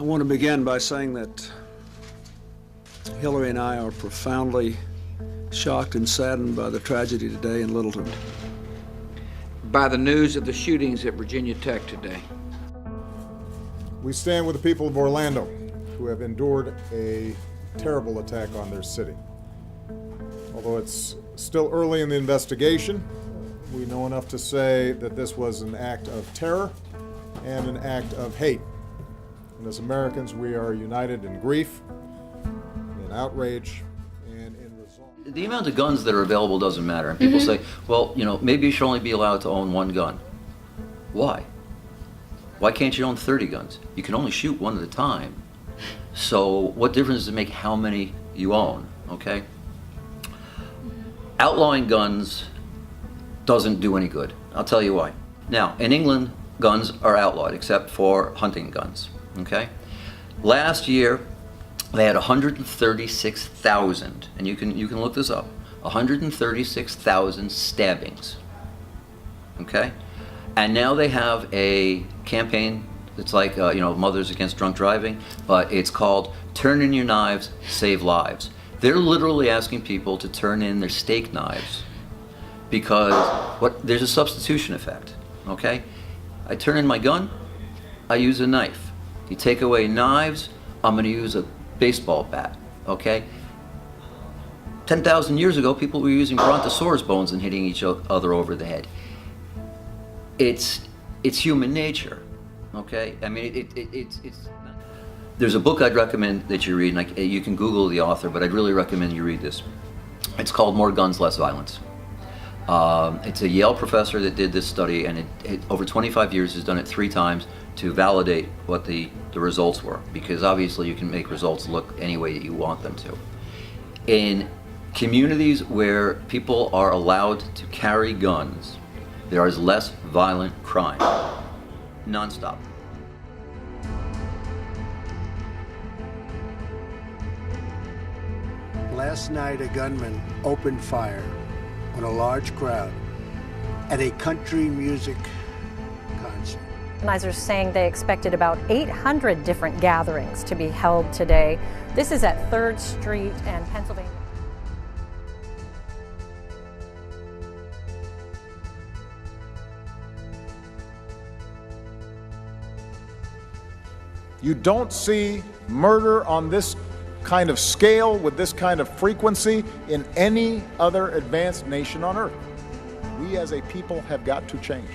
I want to begin by saying that Hillary and I are profoundly shocked and saddened by the tragedy today in Littleton. By the news of the shootings at Virginia Tech today. We stand with the people of Orlando who have endured a terrible attack on their city. Although it's still early in the investigation, we know enough to say that this was an act of terror and an act of hate. And as Americans, we are united in grief, in outrage, and in resolve. The amount of guns that are available doesn't matter. And people say, well, you know, maybe you should only be allowed to own one gun. Why? Why can't you own 30 guns? You can only shoot one at a time. So what difference does it make how many you own, okay? Outlawing guns doesn't do any good. I'll tell you why. Now, in England, guns are outlawed except for hunting guns, okay? Last year, they had 136,000, and you can look this up, 136,000 stabbings, okay? And now they have a campaign that's like, Mothers Against Drunk Driving, but it's called Turn In Your Knives, Save Lives. They're literally asking people to turn in their steak knives because there's a substitution effect, okay? I turn in my gun, I use a knife. You take away knives, I'm gonna use a baseball bat, okay? 10,000 years ago, people were using brontosaurus bones and hitting each other over the head. It's human nature, okay? I mean, there's a book I'd recommend that you read, and you can Google the author, but I'd really recommend you read this. It's called More Guns, Less Violence. It's a Yale professor that did this study, and it over 25 years has done it 3 times to validate what the results were, because obviously you can make results look any way that you want them to. In communities where people are allowed to carry guns, there is less violent crime, nonstop. Last night, a gunman opened fire on a large crowd at a country music concert. Organizers saying they expected about 800 different gatherings to be held today. This is at 3rd Street and Pennsylvania. You don't see murder on this kind of scale with this kind of frequency in any other advanced nation on earth. We as a people have got to change.